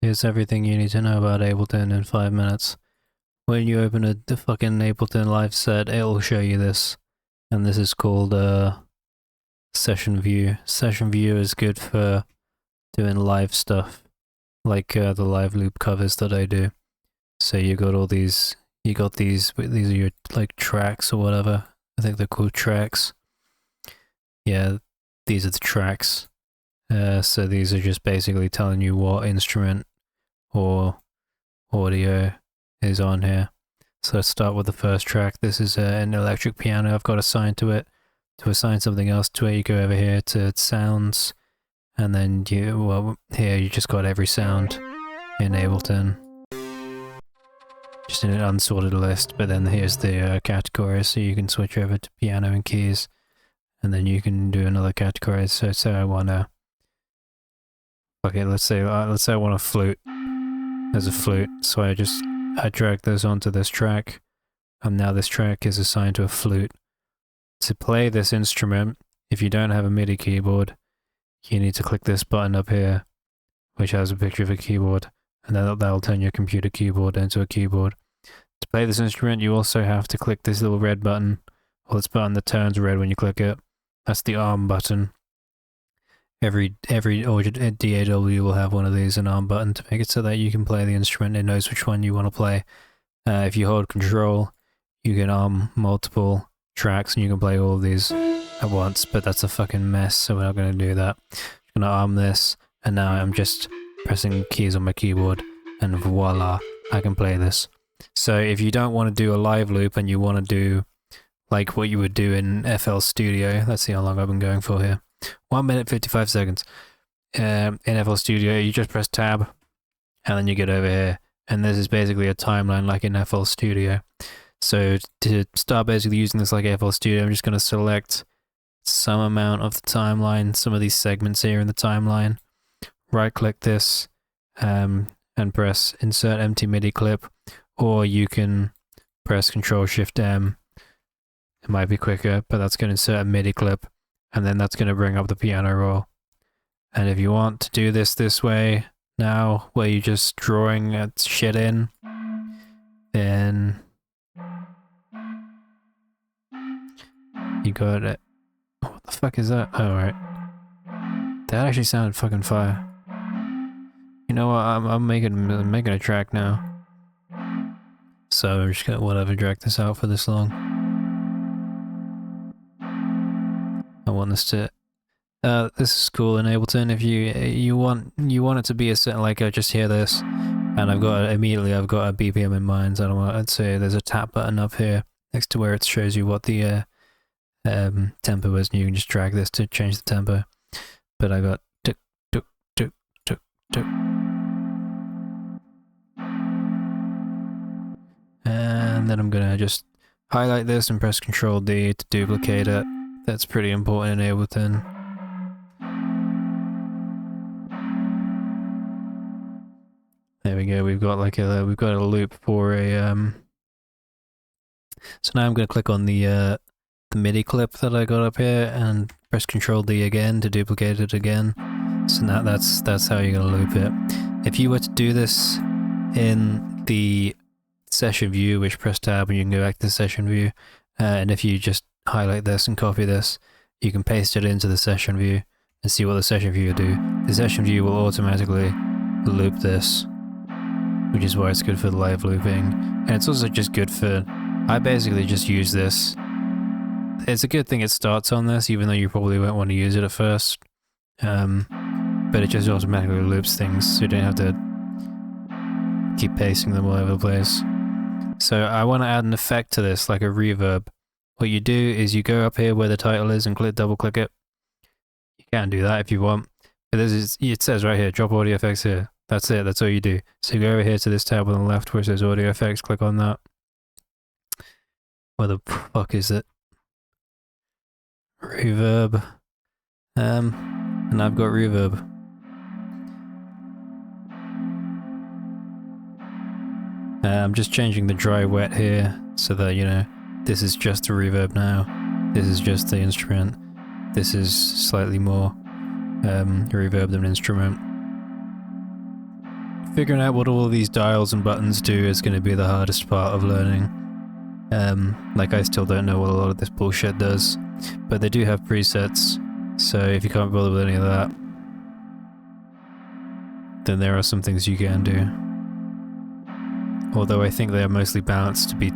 Here's everything you need to know about Ableton in 5 minutes. When you open the fucking Ableton live set, it'll show you this. And this is called Session View. Session View is good for doing live stuff, like the live loop covers that I do. So you got all these, these are your like tracks or whatever. I think they're called tracks. Yeah, these are the tracks. So these are just basically telling you what instrument or audio is on here. So let's start with the first track. This is an electric piano I've got assigned to it. To assign something else to it, you go over here to sounds, and then here you just got every sound in Ableton. Just in an unsorted list, but then here's the categories, so you can switch over to piano and keys, and then you can do another category. So say I wanna, okay, let's say I want a flute. There's a flute, so I drag those onto this track, and now this track is assigned to a flute. To play this instrument, if you don't have a MIDI keyboard, you need to click this button up here, which has a picture of a keyboard, and that'll turn your computer keyboard into a keyboard. To play this instrument, you also have to click this little red button, or this button that turns red when you click it. That's the arm button. Every DAW will have one of these, an arm button, to make it so that you can play the instrument. It knows which one you want to play. If you hold control, you can arm multiple tracks and you can play all of these at once, but that's a fucking mess, so we're not going to do that. I'm going to arm this, and now I'm just pressing keys on my keyboard, and voila, I can play this. So if you don't want to do a live loop and you want to do like what you would do in FL Studio, let's see how long I've been going for here. 1 minute 55 seconds. In FL Studio, you just press tab, and then you get over here, and this is basically a timeline like in FL Studio. So to start basically using this like FL Studio, I'm just going to select some amount of the timeline, some of these segments here in the timeline, right click this, and press insert empty MIDI clip, or you can press Ctrl-Shift-M. It might be quicker, but that's going to insert a MIDI clip, and then that's going to bring up the piano roll. And if you want to do this way now, where you're just drawing shit in, then you got it. What the fuck is that? Oh, right. That actually sounded fucking fire. You know what? I'm making a track now. So I'm just gonna drag this out for this long. I want this to. This is cool in Ableton. If you want it to be a certain, like I just hear this, and I've got a BPM in mind. So I don't want. I'd say there's a tap button up here next to where it shows you what the tempo is, and you can just drag this to change the tempo. But I got tuk tuk tuk tuk tuk, and then I'm gonna just highlight this and press Ctrl D to duplicate it. That's pretty important in Ableton. There we go. We've got a loop for a So now I'm gonna click on the MIDI clip that I got up here and press Ctrl D again to duplicate it again. So now that's how you're gonna loop it. If you were to do this in the session view, which press tab and you can go back to the session view, and if you just highlight this and copy this, you can paste it into the session view and see what the session view will do. The session view will automatically loop this, which is why it's good for the live looping. And it's also just good for, I basically just use this. It's a good thing it starts on this, even though you probably won't want to use it at first. But it just automatically loops things, so you don't have to keep pasting them all over the place. So I want to add an effect to this, like a reverb. What you do is you go up here where the title is and double click it. You can do that if you want. But it says right here, drop audio effects here. That's it, that's all you do. So you go over here to this tab on the left where it says audio effects, click on that. Where the fuck is it? Reverb. And I've got reverb. I'm just changing the dry wet here so that, you know, this is just the reverb now. This is just the instrument. This is slightly more reverb than instrument. figuring out what all of these dials and buttons do is going to be the hardest part of learning. Like, I still don't know what a lot of this bullshit does, but they do have presets, so if you can't bother with any of that, then there are some things you can do. Although I think they are mostly balanced to be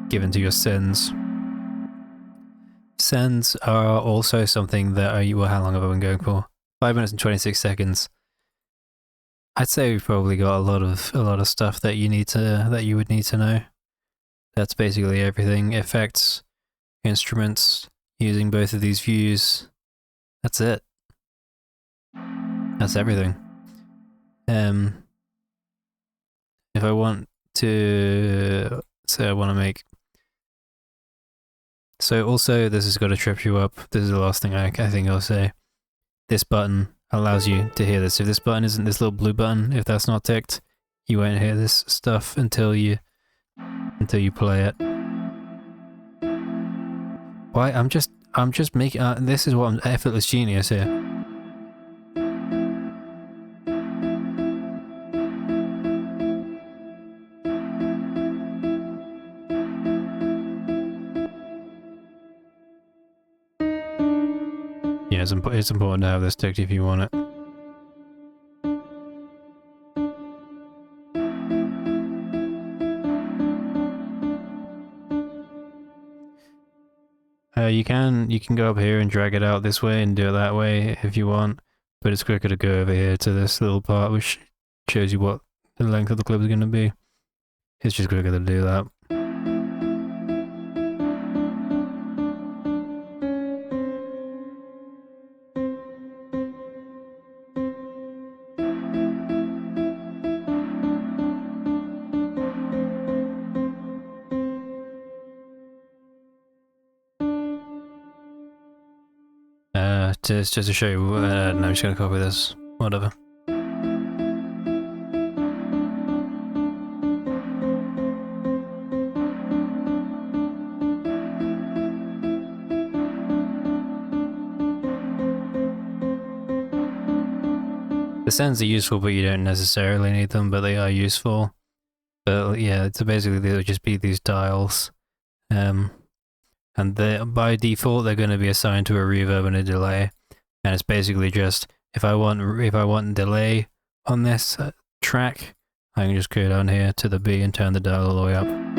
given to your sends. Sends are also something that are, well, how long have I been going for? 5 minutes and 26 seconds. I'd say we've probably got a lot of stuff that you would need to know. That's basically everything. Effects, instruments, using both of these views. That's it. That's everything. If I want to, say I want to make. So also, this has got to trip you up. This is the last thing I think I'll say. This button allows you to hear this. If this button isn't this little blue button, if that's not ticked, you won't hear this stuff until you play it. Why? I'm just making. This is what I'm effortless genius here. Yeah, it's important to have this ticked if you want it. You can go up here and drag it out this way and do it that way if you want, but it's quicker to go over here to this little part which shows you what the length of the clip is going to be. It's just quicker to do that. Just to show you, no, I'm just gonna copy this, whatever. The sends are useful, but you don't necessarily need them, but they are useful. But yeah, so basically they'll just be these dials. And by default they're going to be assigned to a reverb and a delay. And it's basically just, if I want delay on this track, I can just go down here to the B and turn the dial all the way up. And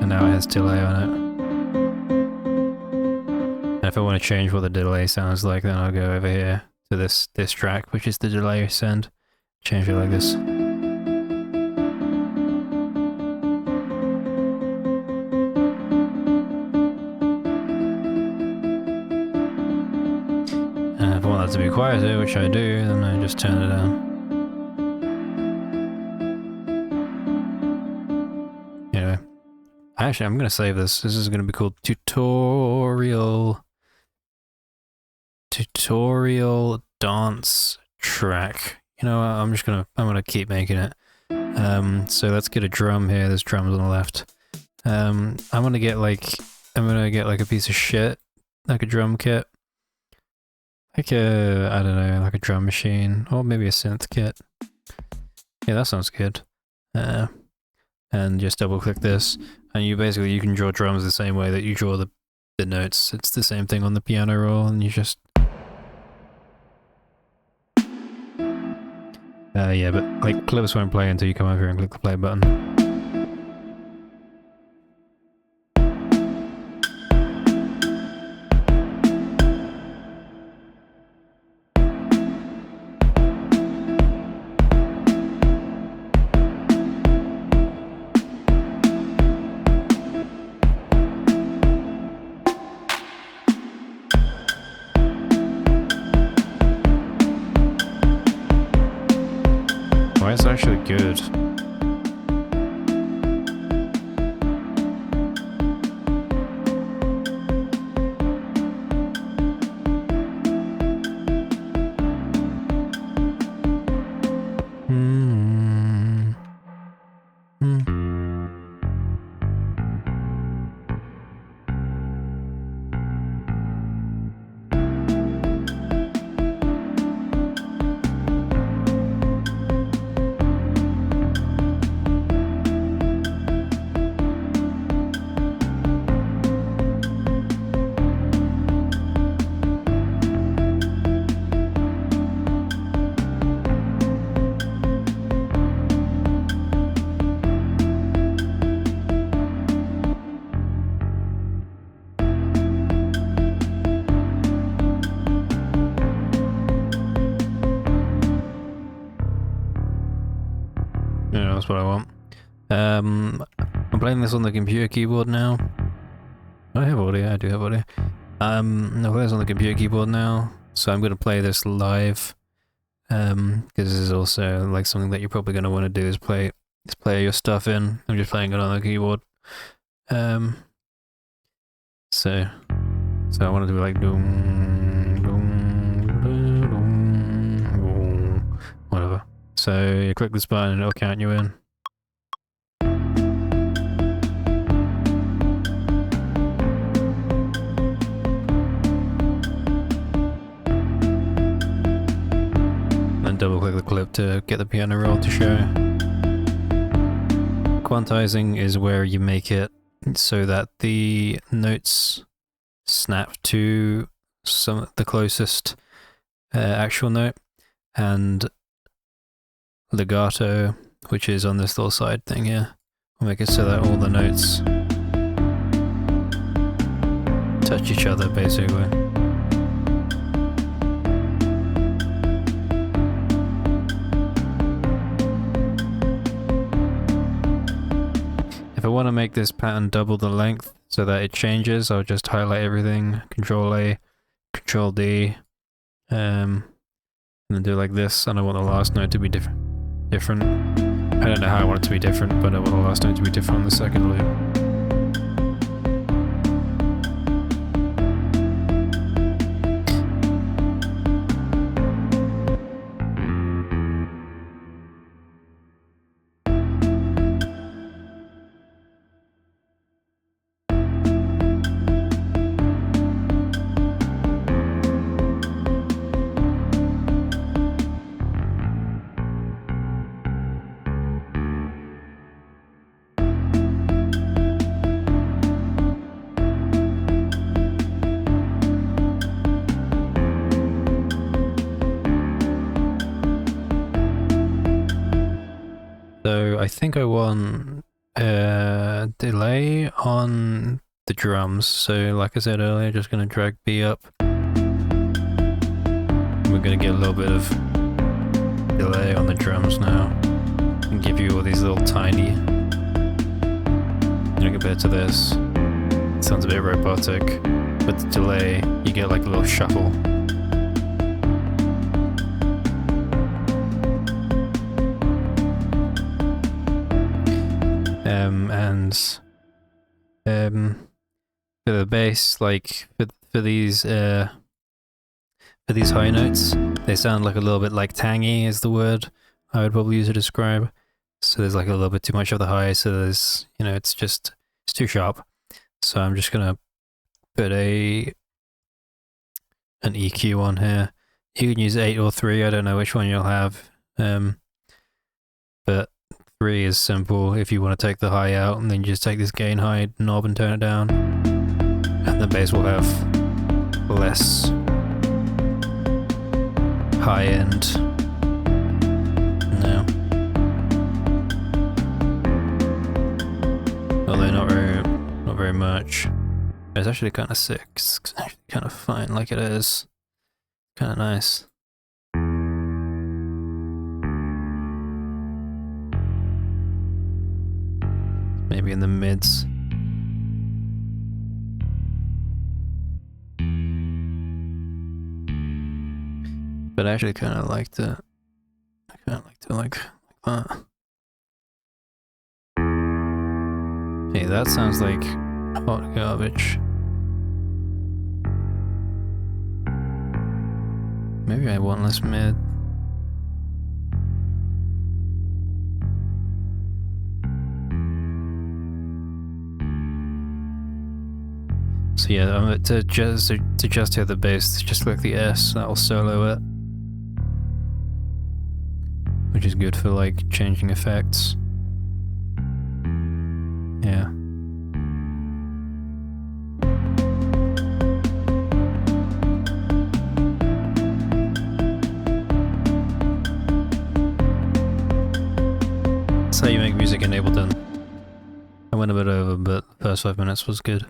now it has delay on it. And if I want to change what the delay sounds like, then I'll go over here to this track, which is the delay send. Change it like this. And if I want that to be quieter, which I do, then I just turn it down. Anyway, actually, I'm gonna save this. This is gonna be called tutorial dance track. You know what? I'm gonna keep making it. So let's get a drum here. There's drums on the left. I'm gonna get like a piece of shit, like a drum kit. Like I don't know, like a drum machine, or maybe a synth kit. Yeah, that sounds good. And just double click this, and you can draw drums the same way that you draw the notes. It's the same thing on the piano roll, and you just... yeah, but like clips won't play until you come over here and click the play button. Well, it's actually good. Yeah, that's what I want. I'm playing this on the computer keyboard now. I have audio, I do have audio. I'm playing this on the computer keyboard now, so I'm gonna play this live. Because this is also like something that you're probably gonna want to do is play your stuff in. I'm just playing it on the keyboard. So I want to do like doom, doom, doom, doom, whatever. So you click this button and it'll count you in. Then double click the clip to get the piano roll to show. Quantizing is where you make it so that the notes snap to the closest actual note, and legato, which is on this little side thing here, will make it so that all the notes touch each other basically. If I want to make this pattern double the length so that it changes, I'll just highlight everything, Control A, Control D, and then do like this, and I want the last note to be different. I don't know how I want it to be different, but I want the last note to be different on the second loop. So I think I want delay on the drums. So like I said earlier, just going to drag B up. We're going to get a little bit of delay on the drums now, and give you all these little tiny, compared to this, it sounds a bit robotic. With the delay, you get like a little shuffle. For the bass, like for these high notes, they sound like a little bit like tangy is the word I would probably use to describe. So there's like a little bit too much of the high, so there's, it's too sharp. So I'm just gonna put an EQ on here. You can use 8 or 3, I don't know which one you'll have. But 3 is simple if you want to take the high out, and then you just take this gain high knob and turn it down. And the bass will have less high end. No. Although not very much. It's actually kind of sick. It's actually kind of fine like it is. Kind of nice. Maybe in the mids. But I actually kind of liked it. I kind of liked it like that. Hey, that sounds like hot garbage. Maybe I want less mid. So yeah, to just hear the bass, just click the S, that'll solo it. Which is good for like changing effects. Yeah. That's how you make music in Ableton. I went a bit over, but the first 5 minutes was good.